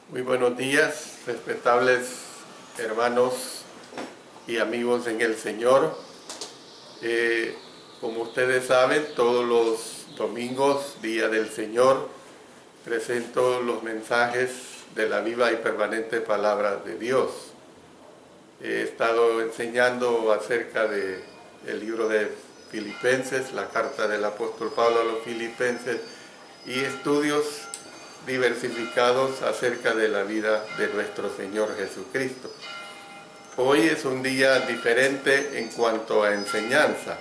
Muy buenos días, respetables hermanos y amigos en el Señor. Como ustedes saben, todos los domingos, Día del Señor, presento los mensajes de la viva y permanente palabra de Dios. He estado enseñando acerca del libro de Filipenses, la carta del apóstol Pablo a los Filipenses, y estudios diversificados acerca de la vida de nuestro Señor Jesucristo. Hoy es un día diferente en cuanto a enseñanza,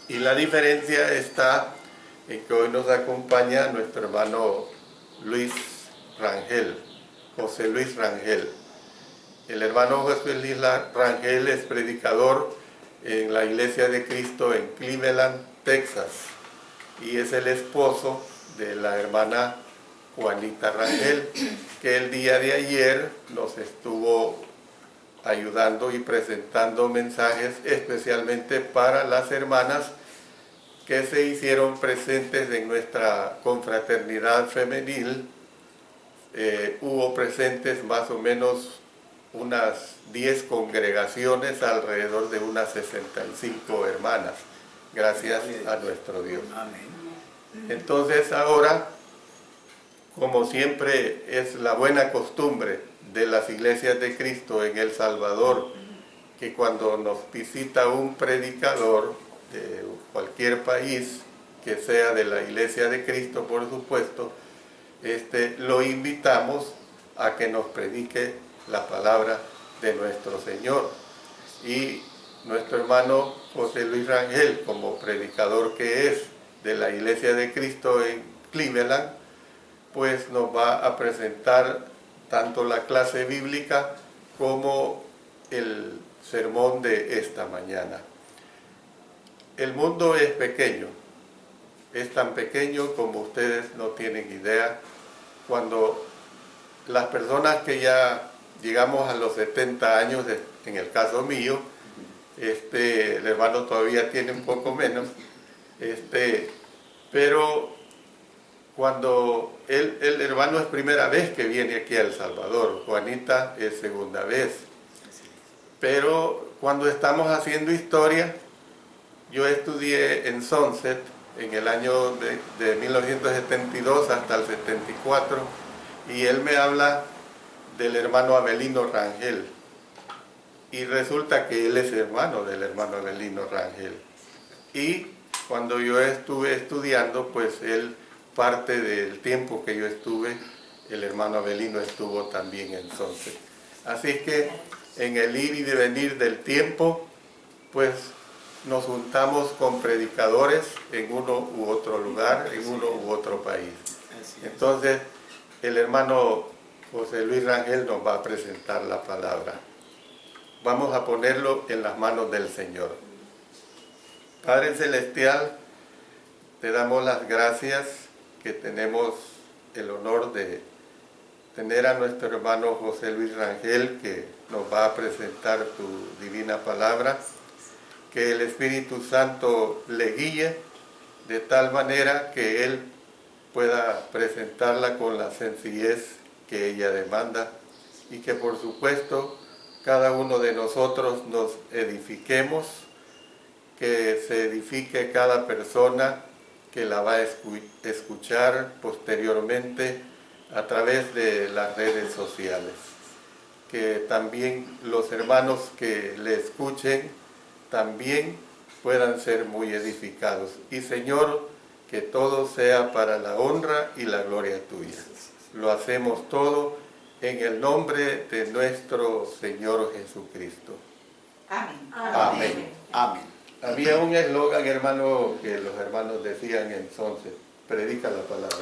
y la diferencia está en que hoy nos acompaña nuestro hermano Luis Rangel, José Luis Rangel. El hermano José Luis Rangel es predicador en la Iglesia de Cristo en Cleveland, Texas, y es el esposo de la hermana Juanita Rangel, que el día de ayer nos estuvo ayudando y presentando mensajes especialmente para las hermanas que se hicieron presentes en nuestra confraternidad femenil. Hubo presentes más o menos unas 10 congregaciones, alrededor de unas 65 hermanas, gracias a nuestro Dios. Entonces ahora, como siempre es la buena costumbre de las iglesias de Cristo en El Salvador, que cuando nos visita un predicador de cualquier país, que sea de la Iglesia de Cristo, por supuesto, lo invitamos a que nos predique la palabra de nuestro Señor. Y nuestro hermano José Luis Rangel, como predicador que es de la Iglesia de Cristo en Cleveland, pues nos va a presentar tanto la clase bíblica como el sermón de esta mañana. El mundo es pequeño, es tan pequeño como ustedes no tienen idea. Cuando las personas que ya llegamos a los 70 años, en el caso mío, el hermano todavía tiene un poco menos, pero cuando el hermano es primera vez que viene aquí a El Salvador, Juanita es segunda vez, pero cuando estamos haciendo historia, yo estudié en Sunset en el año de 1972 hasta el 74, y él me habla del hermano Abelino Rangel, y resulta que él es hermano del hermano Abelino Rangel. Y cuando yo estuve estudiando, pues él, parte del tiempo que yo estuve, el hermano Abelino estuvo también en Sunset. Así que en el ir y venir del tiempo, pues nos juntamos con predicadores en uno u otro lugar, en uno u otro país. Entonces, el hermano José Luis Rangel nos va a presentar la palabra. Vamos a ponerlo en las manos del Señor. Padre Celestial, te damos las gracias que tenemos el honor de tener a nuestro hermano José Luis Rangel, que nos va a presentar tu divina palabra. Que el Espíritu Santo le guíe de tal manera que él pueda presentarla con la sencillez que ella demanda, y que por supuesto cada uno de nosotros nos edifiquemos, que se edifique cada persona que la va a escuchar posteriormente a través de las redes sociales. Que también los hermanos que le escuchen también puedan ser muy edificados. Y Señor, que todo sea para la honra y la gloria tuya. Lo hacemos todo en el nombre de nuestro Señor Jesucristo. Amén. Amén. Amén. Había un eslogan, hermano, que los hermanos decían entonces: predica la palabra.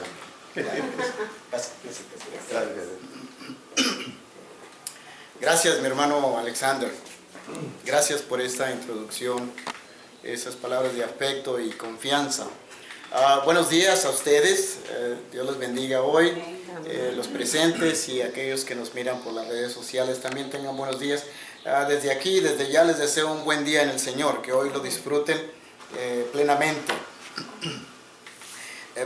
Gracias, mi hermano Alexander. Gracias por esta introducción, esas palabras de afecto y confianza. Buenos días a ustedes, Dios los bendiga hoy, los presentes y aquellos que nos miran por las redes sociales también tengan buenos días. Desde aquí, desde ya les deseo un buen día en el Señor, que hoy lo disfruten plenamente.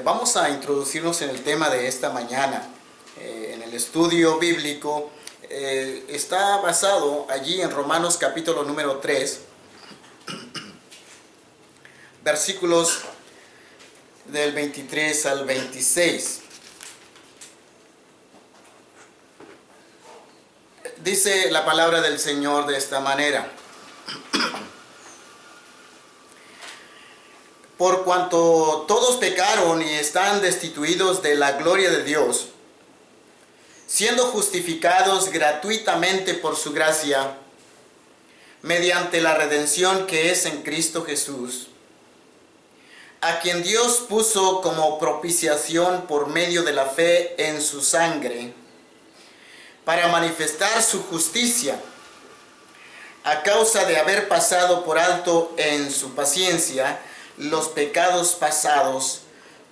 Vamos a introducirnos en el tema de esta mañana, en el estudio bíblico está basado allí en Romanos capítulo número 3, versículos del 23 al 26. Dice la palabra del Señor de esta manera: por cuanto todos pecaron y están destituidos de la gloria de Dios, siendo justificados gratuitamente por su gracia, mediante la redención que es en Cristo Jesús, a quien Dios puso como propiciación por medio de la fe en su sangre, para manifestar su justicia, a causa de haber pasado por alto en su paciencia los pecados pasados,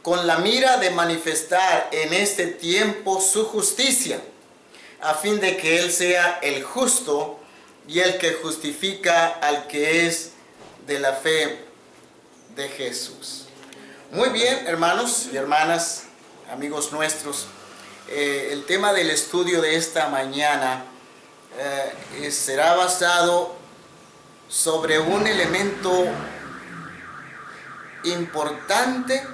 con la mira de manifestar en este tiempo su justicia, a fin de que Él sea el justo y el que justifica al que es de la fe de Jesús. Muy bien, hermanos y hermanas, amigos nuestros, el tema del estudio de esta mañana será basado sobre un elemento importante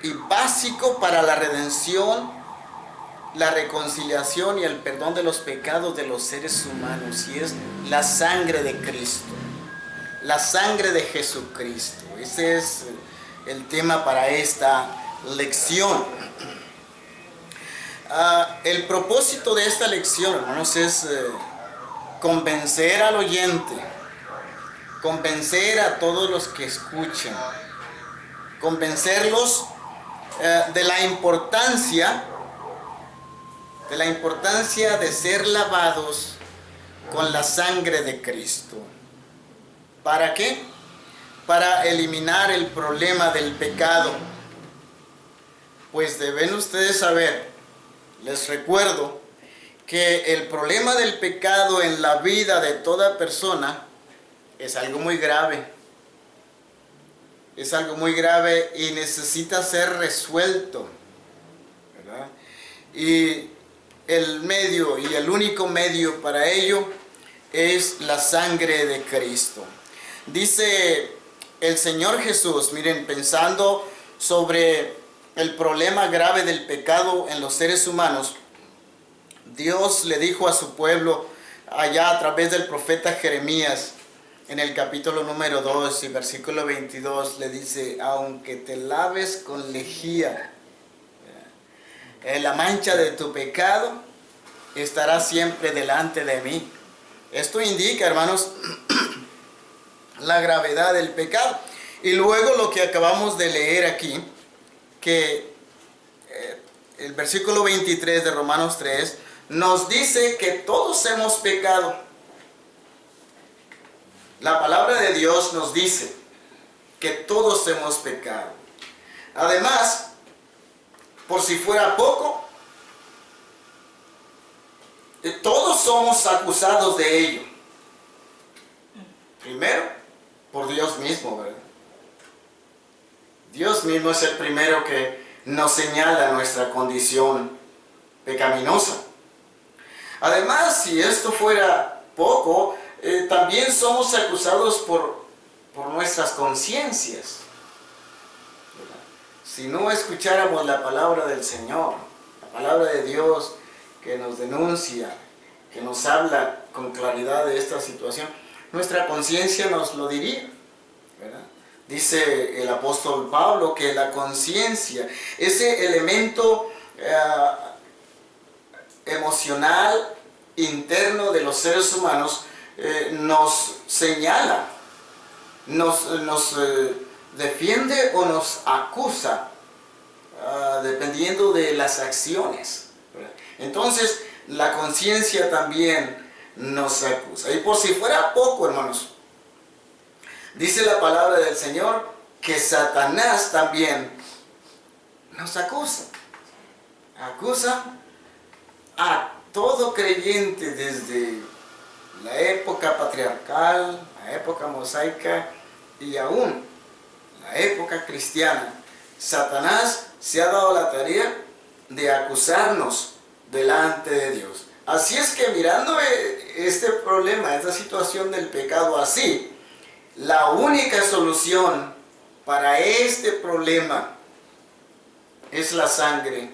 y básico para la redención, la reconciliación y el perdón de los pecados de los seres humanos, y es la sangre de Cristo, la sangre de Jesucristo. Ese es el tema para esta lección. El propósito de esta lección, hermanos, es convencer al oyente, convencer a todos los que escuchen, convencerlos de la importancia de ser lavados con la sangre de Cristo. ¿Para qué? Para eliminar el problema del pecado. Pues deben ustedes saber, les recuerdo, que el problema del pecado en la vida de toda persona es algo muy grave. Es algo muy grave y necesita ser resuelto, ¿verdad? Y el medio y el único medio para ello es la sangre de Cristo. Dice el Señor Jesús, miren, pensando sobre el problema grave del pecado en los seres humanos, Dios le dijo a su pueblo allá a través del profeta Jeremías, en el capítulo número 2 y versículo 22, le dice: aunque te laves con lejía, la mancha de tu pecado estará siempre delante de mí. Esto indica, hermanos, la gravedad del pecado. Y luego lo que acabamos de leer aquí, que el versículo 23 de Romanos 3 nos dice que todos hemos pecado. La palabra de Dios nos dice que todos hemos pecado. Además, por si fuera poco, todos somos acusados de ello. Primero, por Dios mismo, ¿verdad? Dios mismo es el primero que nos señala nuestra condición pecaminosa. Además, si esto fuera poco, también somos acusados por nuestras conciencias. Si no escucháramos la palabra del Señor, la palabra de Dios que nos denuncia, que nos habla con claridad de esta situación, nuestra conciencia nos lo diría, ¿verdad? Dice el apóstol Pablo que la conciencia, ese elemento emocional interno de los seres humanos, nos señala, nos defiende o nos acusa, dependiendo de las acciones, ¿verdad? Entonces, la conciencia también nos acusa. Y por si fuera poco, hermanos, dice la palabra del Señor que Satanás también nos acusa. Acusa a todo creyente desde la época patriarcal, la época mosaica y aún la época cristiana. Satanás se ha dado la tarea de acusarnos delante de Dios. Así es que mirando este problema, esta situación del pecado así, la única solución para este problema es la sangre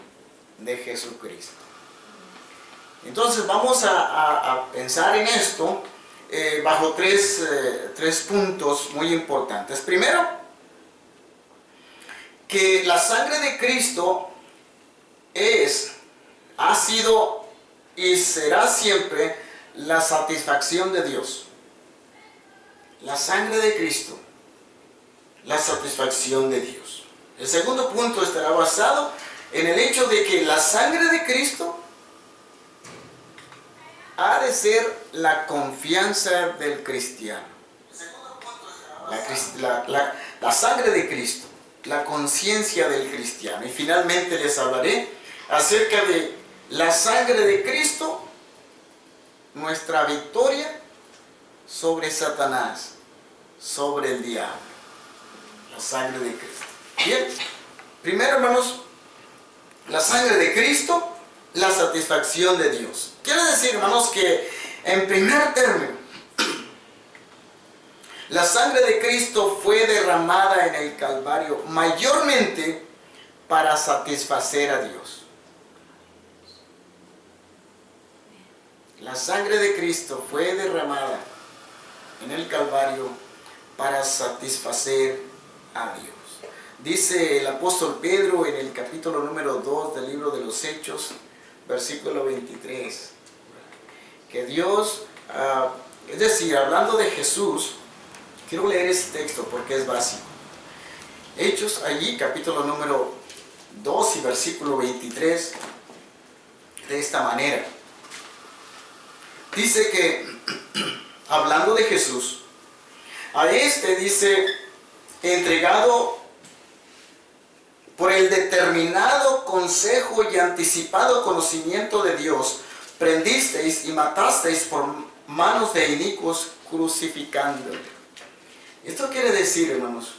de Jesucristo. Entonces vamos a pensar en esto bajo tres puntos muy importantes. Primero, que la sangre de Cristo ha sido y será siempre la satisfacción de Dios. La sangre de Cristo, la satisfacción de Dios. El segundo punto estará basado en el hecho de que la sangre de Cristo ha de ser la confianza del cristiano. La sangre de Cristo, la conciencia del cristiano. Y finalmente les hablaré acerca de la sangre de Cristo, nuestra victoria sobre Satanás, sobre el diablo. La sangre de Cristo. Bien, primero, hermanos, la sangre de Cristo, la satisfacción de Dios. Quiere decir, hermanos, que en primer término, la sangre de Cristo fue derramada en el Calvario mayormente para satisfacer a Dios. La sangre de Cristo fue derramada en el Calvario para satisfacer a Dios. Dice el apóstol Pedro en el capítulo número 2 del libro de los Hechos, versículo 23, que Dios, es decir, hablando de Jesús, quiero leer ese texto porque es básico. Hechos, allí, capítulo número 2 y versículo 23, de esta manera. Dice que, hablando de Jesús, a este dice, entregado por el determinado consejo y anticipado conocimiento de Dios, prendisteis y matasteis por manos de inicuos, crucificándole. Esto quiere decir, hermanos,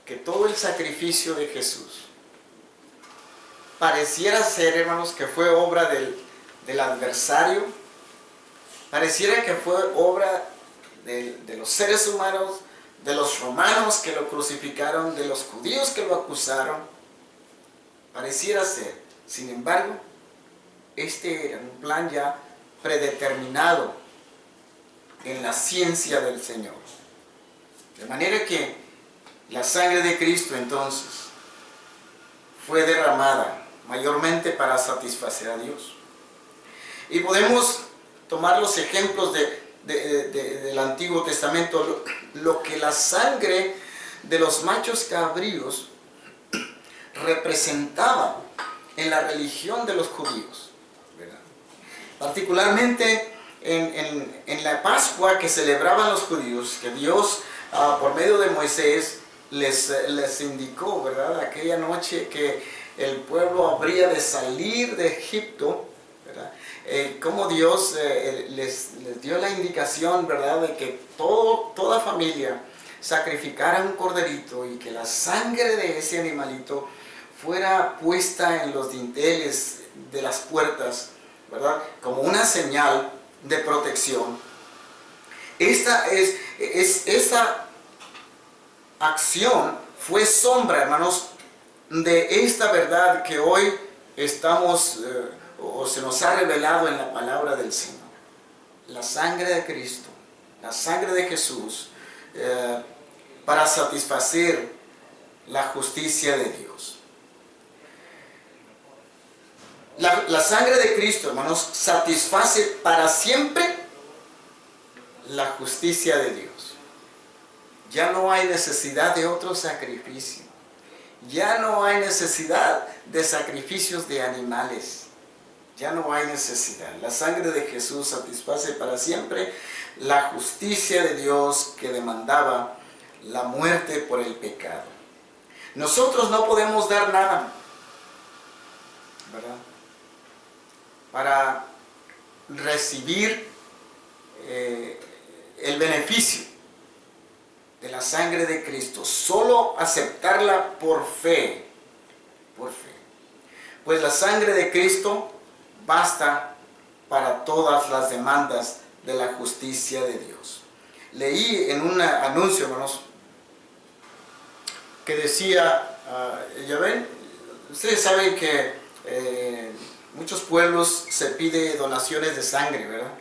que todo el sacrificio de Jesús pareciera ser, hermanos, que fue obra del adversario, pareciera que fue obra de los seres humanos, de los romanos que lo crucificaron, de los judíos que lo acusaron, pareciera ser. Sin embargo, este era un plan ya predeterminado en la ciencia del Señor. De manera que la sangre de Cristo entonces fue derramada mayormente para satisfacer a Dios. Y podemos tomar los ejemplos del Antiguo Testamento, lo que la sangre de los machos cabríos representaba en la religión de los judíos, ¿verdad? Particularmente en la Pascua que celebraban los judíos, que Dios por medio de Moisés les indicó, ¿verdad?, aquella noche que el pueblo habría de salir de Egipto, ¿verdad? Como Dios les dio la indicación, ¿verdad?, de que toda familia sacrificara un corderito y que la sangre de ese animalito fuera puesta en los dinteles de las puertas, ¿verdad?, como una señal de protección. Esta acción fue sombra, hermanos, de esta verdad que hoy estamos o se nos ha revelado en la palabra del Señor. La sangre de Cristo, la sangre de Jesús, para satisfacer la justicia de Dios. La sangre de Cristo, hermanos, satisface para siempre la justicia de Dios. Ya no hay necesidad de otro sacrificio. Ya no hay necesidad de sacrificios de animales. Ya no hay necesidad. La sangre de Jesús satisface para siempre la justicia de Dios que demandaba la muerte por el pecado. Nosotros no podemos dar nada, ¿verdad?, para recibir el beneficio de la sangre de Cristo. Solo aceptarla por fe. Por fe. pues la sangre de Cristo basta para todas las demandas de la justicia de Dios. Leí en un anuncio, hermanos, que decía, ya ven, ustedes saben que muchos pueblos se pide donaciones de sangre, ¿verdad?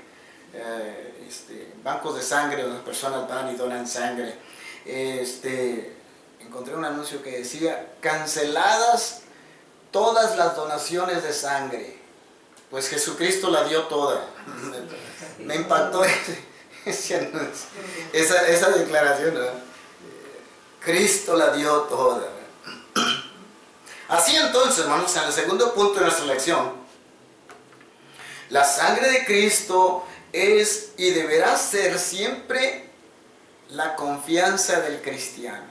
Bancos de sangre donde las personas van y donan sangre. Encontré un anuncio que decía, canceladas todas las donaciones de sangre, pues Jesucristo la dio toda. Me impactó ese anuncio, esa declaración, ¿verdad? Cristo la dio toda. Así entonces, hermanos, en el segundo punto de nuestra lección, la sangre de Cristo es y deberá ser siempre la confianza del cristiano,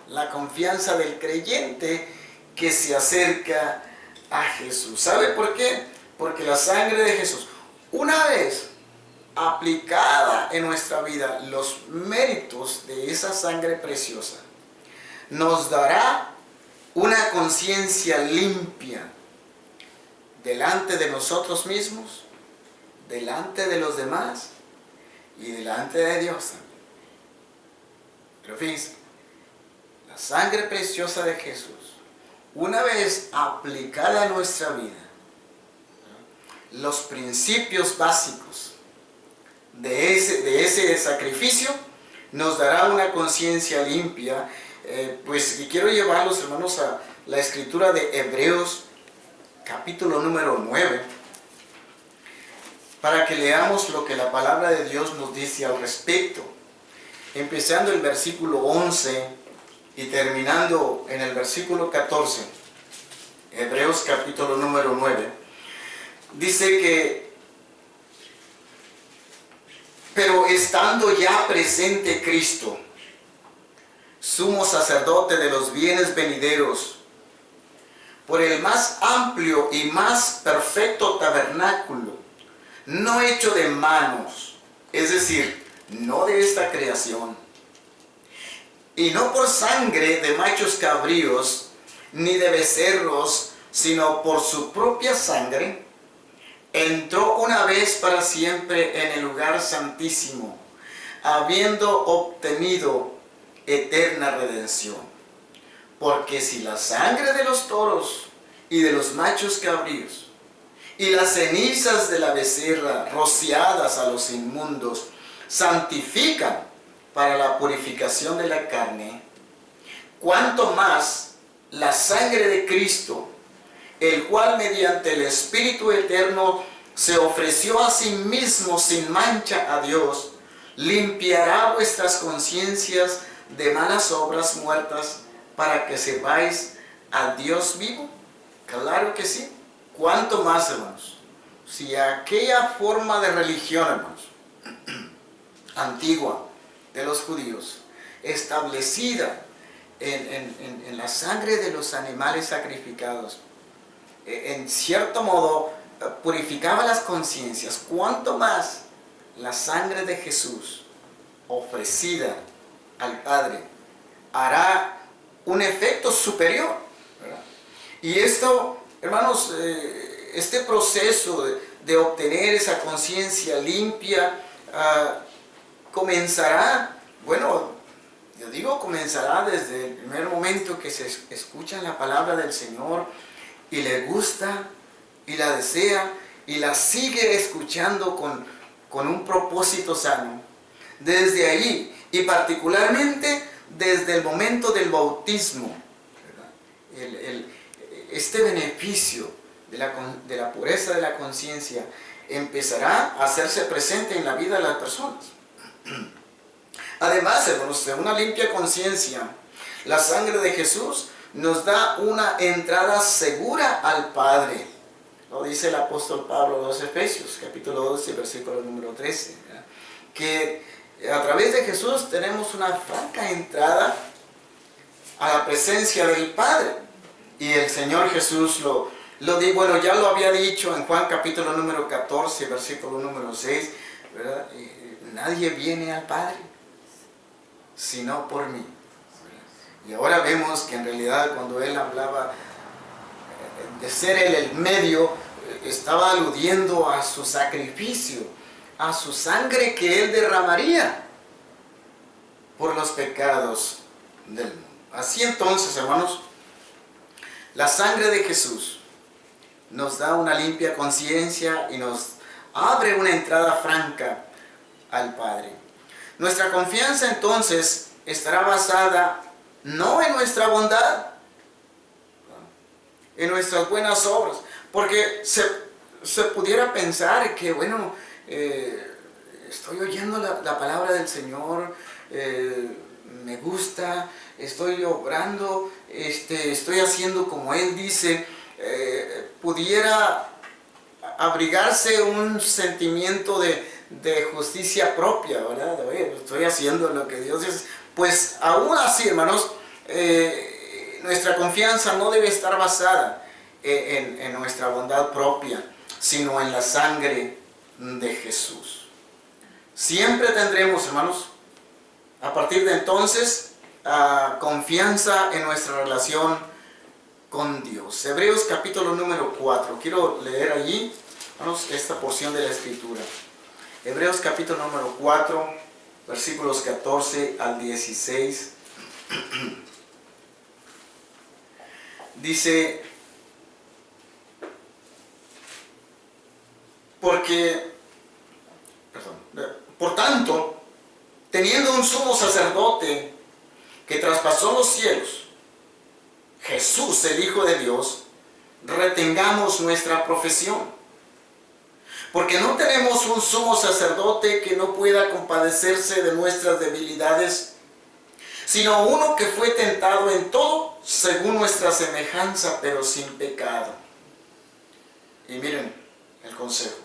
la confianza del creyente que se acerca a Jesús. ¿Sabe por qué? Porque la sangre de Jesús, una vez aplicada en nuestra vida, los méritos de esa sangre preciosa, nos dará una conciencia limpia delante de nosotros mismos, delante de los demás y delante de Dios también. Pero fíjense, la sangre preciosa de Jesús, una vez aplicada a nuestra vida, los principios básicos de ese sacrificio nos dará una conciencia limpia. Pues y quiero llevarlos, hermanos, a la escritura de Hebreos capítulo número 9 para que leamos lo que la palabra de Dios nos dice al respecto, empezando el versículo 11 y terminando en el versículo 14. Hebreos capítulo número 9 dice que: pero estando ya presente Cristo, sumo sacerdote de los bienes venideros, por el más amplio y más perfecto tabernáculo, no hecho de manos, es decir, no de esta creación, y no por sangre de machos cabríos, ni de becerros, sino por su propia sangre, entró una vez para siempre en el lugar santísimo, habiendo obtenido eterna redención. Porque si la sangre de los toros y de los machos cabríos y las cenizas de la becerra rociadas a los inmundos santifican para la purificación de la carne, cuánto más la sangre de Cristo, el cual mediante el Espíritu eterno se ofreció a sí mismo sin mancha a Dios, limpiará vuestras conciencias de malas obras muertas para que sepáis a Dios vivo. Claro que sí. ¿Cuánto más, hermanos? Si aquella forma de religión, hermanos, antigua de los judíos, establecida en la sangre de los animales sacrificados, en cierto modo purificaba las conciencias, cuánto más la sangre de Jesús ofrecida al Padre hará un efecto superior, ¿verdad? Y esto, hermanos, este proceso de obtener esa conciencia limpia comenzará, bueno, yo digo comenzará desde el primer momento que se escucha la palabra del Señor y le gusta y la desea y la sigue escuchando con un propósito sano. Desde ahí, y particularmente desde el momento del bautismo, ¿verdad? Este beneficio de la pureza de la conciencia empezará a hacerse presente en la vida de las personas. Además, hermanos, de una limpia conciencia, la sangre de Jesús nos da una entrada segura al Padre. Lo dice el apóstol Pablo a los Efesios, capítulo 12, versículo número 13, ¿verdad? Que a través de Jesús tenemos una franca entrada a la presencia del Padre. Y el Señor Jesús bueno, ya lo había dicho en Juan capítulo número 14, versículo número 6, ¿verdad? Nadie viene al Padre sino por mí. Y ahora vemos que en realidad cuando Él hablaba de ser Él el medio, estaba aludiendo a su sacrificio, a su sangre que Él derramaría por los pecados del mundo. Así entonces, hermanos, la sangre de Jesús nos da una limpia conciencia y nos abre una entrada franca al Padre. Nuestra confianza entonces estará basada no en nuestra bondad, en nuestras buenas obras, porque se pudiera pensar que, bueno, estoy oyendo la palabra del Señor, me gusta, estoy obrando, estoy haciendo como Él dice, pudiera abrigarse un sentimiento de justicia propia, ¿verdad? Oye, estoy haciendo lo que Dios dice. Pues aún así, hermanos, nuestra confianza no debe estar basada en nuestra bondad propia, sino en la sangre de Jesús. Siempre tendremos, hermanos, a partir de entonces, confianza en nuestra relación con Dios. Hebreos capítulo número 4. Quiero leer allí, hermanos, esta porción de la Escritura. Hebreos capítulo número 4, versículos 14 al 16. Dice, por tanto, teniendo un sumo sacerdote que traspasó los cielos, Jesús, el Hijo de Dios, retengamos nuestra profesión. Porque no tenemos un sumo sacerdote que no pueda compadecerse de nuestras debilidades, sino uno que fue tentado en todo según nuestra semejanza, pero sin pecado. Y miren el consejo.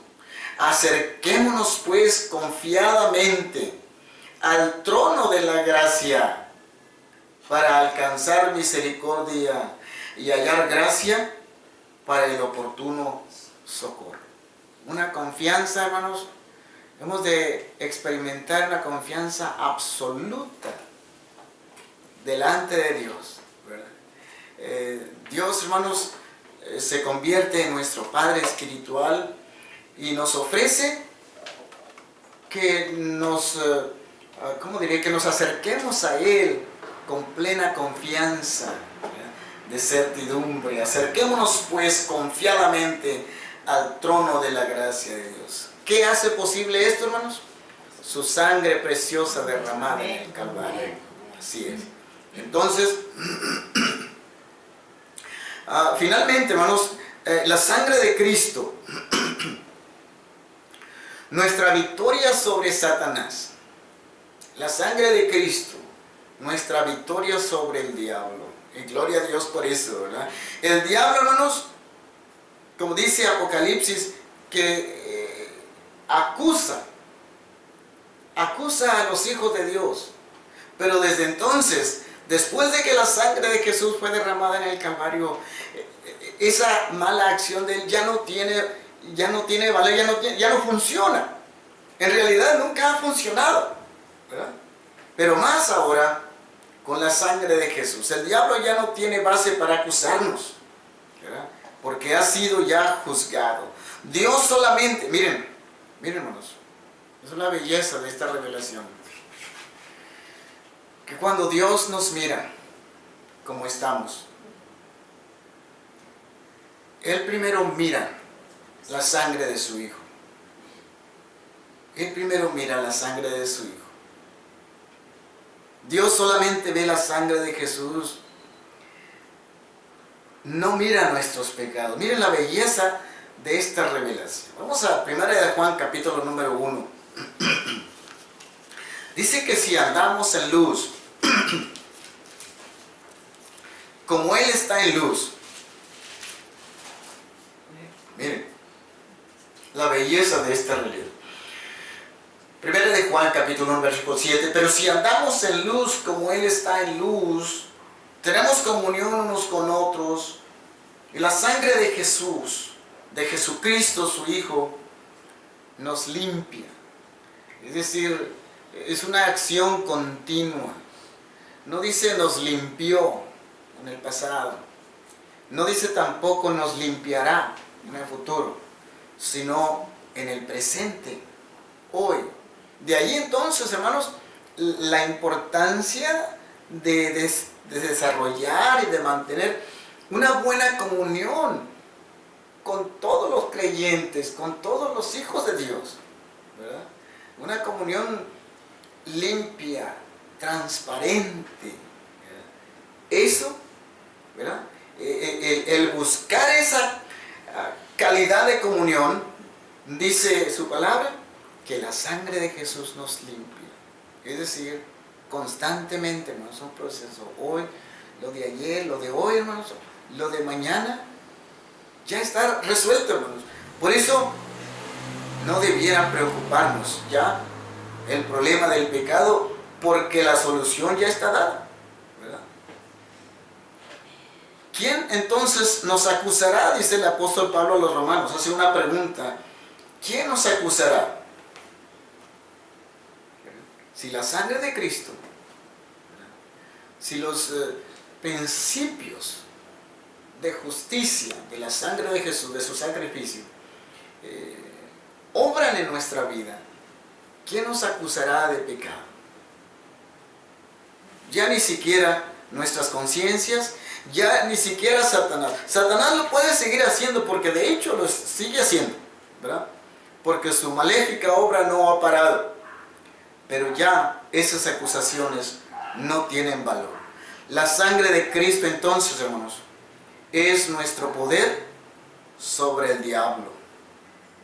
Acerquémonos pues confiadamente al trono de la gracia para alcanzar misericordia y hallar gracia para el oportuno socorro. Una confianza, hermanos, hemos de experimentar una confianza absoluta delante de Dios, ¿verdad? Dios, hermanos, se convierte en nuestro Padre espiritual y nos ofrece que que nos acerquemos a Él con plena confianza, ¿verdad? De certidumbre. Acerquémonos pues confiadamente al trono de la gracia de Dios. ¿Qué hace posible esto, hermanos? Su sangre preciosa derramada en el Calvario. Así es. Entonces, finalmente, hermanos, la sangre de Cristo, nuestra victoria sobre Satanás, la sangre de Cristo, nuestra victoria sobre el diablo. Y gloria a Dios por eso, ¿verdad? El diablo, hermanos, como dice Apocalipsis, que acusa a los hijos de Dios. Pero desde entonces, después de que la sangre de Jesús fue derramada en el Calvario, esa mala acción de él ya no tiene valor, ya no funciona. En realidad nunca ha funcionado, ¿verdad? Pero más ahora con la sangre de Jesús. El diablo ya no tiene base para acusarnos, ¿verdad? Porque ha sido ya juzgado. Dios solamente, miren hermanos, es una belleza de esta revelación. Que cuando Dios nos mira como estamos, Él primero mira la sangre de su Hijo. Él primero mira la sangre de su Hijo. Dios solamente ve la sangre de Jesús. No mira nuestros pecados. Miren la belleza de esta revelación. Vamos a 1 de Juan, capítulo número 1. Dice que si andamos en luz, como Él está en luz. Miren la belleza de esta realidad. 1 de Juan, capítulo 1, versículo 7. Pero si andamos en luz como Él está en luz, tenemos comunión unos con otros, y la sangre de Jesús, de Jesucristo su Hijo, nos limpia. Es decir, es una acción continua. No dice nos limpió en el pasado, no dice tampoco nos limpiará en el futuro, sino en el presente, hoy. De ahí entonces, hermanos, la importancia de desarrollar y de mantener una buena comunión con todos los creyentes, con todos los hijos de Dios, ¿verdad? Una comunión limpia, transparente, ¿verdad? Eso, ¿verdad? El buscar esa calidad de comunión, dice su palabra, que la sangre de Jesús nos limpia. Es decir, constantemente, hermanos, es un proceso. Hoy, lo de ayer, lo de hoy, hermanos, lo de mañana, ya está resuelto, hermanos. Por eso, no debiera preocuparnos ya el problema del pecado, porque la solución ya está dada, ¿verdad? ¿Quién entonces nos acusará? Dice el apóstol Pablo a los romanos. Hace una pregunta. ¿Quién nos acusará? Si la sangre de Cristo, si los principios de justicia de la sangre de Jesús, de su sacrificio, obran en nuestra vida, ¿quién nos acusará de pecado? Ya ni siquiera nuestras conciencias, ya ni siquiera Satanás. Satanás lo puede seguir haciendo, porque de hecho lo sigue haciendo, ¿verdad? Porque su maléfica obra no ha parado. Pero ya esas acusaciones no tienen valor. La sangre de Cristo entonces, hermanos, es nuestro poder sobre el diablo.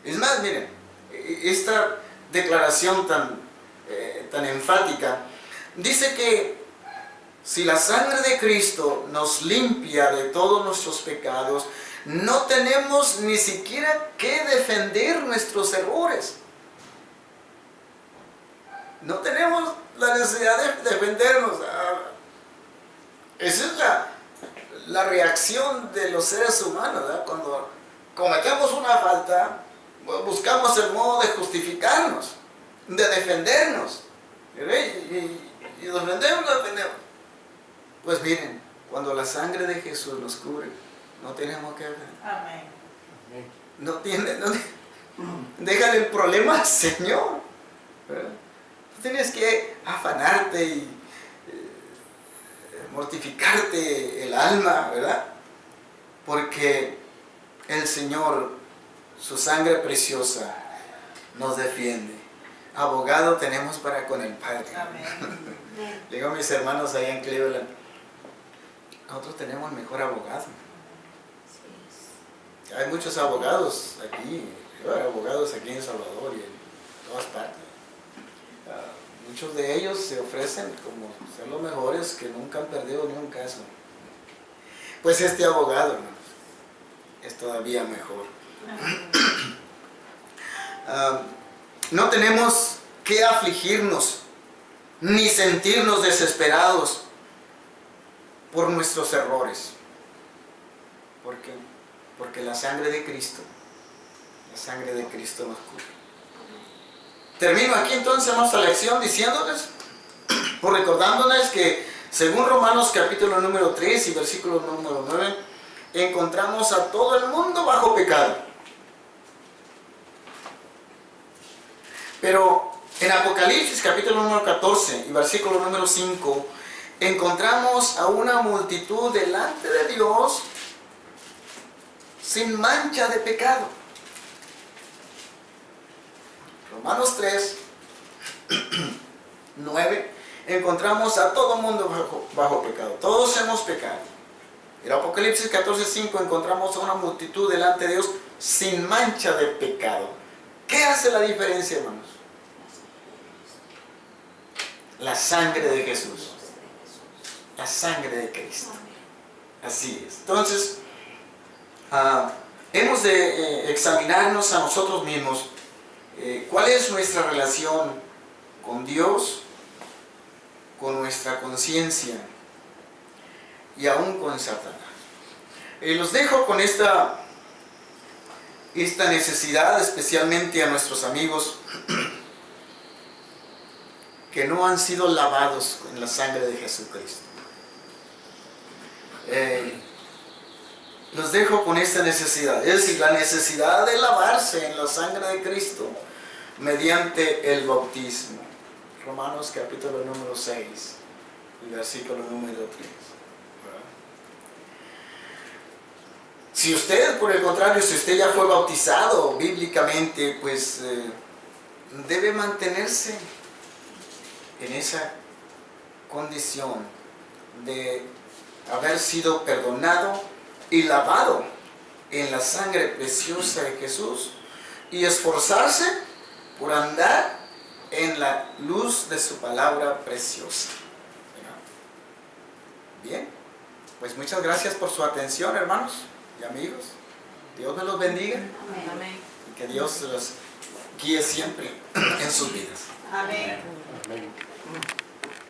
Es más, miren, esta declaración tan enfática dice que si la sangre de Cristo nos limpia de todos nuestros pecados, no tenemos ni siquiera que defender nuestros errores. No tenemos la necesidad de defendernos. Esa es la reacción de los seres humanos, ¿verdad? Cuando cometemos una falta, buscamos el modo de justificarnos, de defendernos. Y defendemos. Pues miren, cuando la sangre de Jesús nos cubre, no tenemos que defender. Amén. Déjale el problema al Señor, ¿verdad? No tienes que afanarte y mortificarte el alma, ¿verdad? Porque el Señor, su sangre preciosa, nos defiende. Abogado tenemos para con el Padre. Amén. Le digo a mis hermanos allá en Cleveland, nosotros tenemos mejor abogado. Hay muchos abogados aquí, hay abogados aquí en Salvador y en todas partes. Muchos de ellos se ofrecen como ser los mejores, que nunca han perdido ni un caso. Pues este abogado, hermanos, es todavía mejor. No tenemos que afligirnos ni sentirnos desesperados por nuestros errores. ¿Por qué? Porque la sangre de Cristo nos cubre. Termino aquí entonces nuestra lección diciéndoles, o recordándoles que según Romanos capítulo número 3 y versículo número 9, encontramos a todo el mundo bajo pecado. Pero en Apocalipsis capítulo número 14 y versículo número 5, encontramos a una multitud delante de Dios sin mancha de pecado. Romanos 3, 9, encontramos a todo mundo bajo pecado. Todos hemos pecado. En Apocalipsis 14, 5 encontramos a una multitud delante de Dios sin mancha de pecado. ¿Qué hace la diferencia, hermanos? La sangre de Jesús. La sangre de Cristo. Así es. Entonces, hemos de examinarnos a nosotros mismos. ¿Cuál es nuestra relación con Dios, con nuestra conciencia y aún con Satanás? Los dejo con esta necesidad, especialmente a nuestros amigos que no han sido lavados en la sangre de Jesucristo. los dejo con esta necesidad, es decir, la necesidad de lavarse en la sangre de Cristo mediante el bautismo. Romanos capítulo número 6, el versículo número 3. Si usted, por el contrario, si usted ya fue bautizado bíblicamente, pues debe mantenerse en esa condición de haber sido perdonado y lavado en la sangre preciosa de Jesús y esforzarse por andar en la luz de su palabra preciosa. Bien, pues muchas gracias por su atención, hermanos y amigos. Dios me los bendiga. Amén. Y que Dios los guíe siempre en sus vidas. Amén. Amén.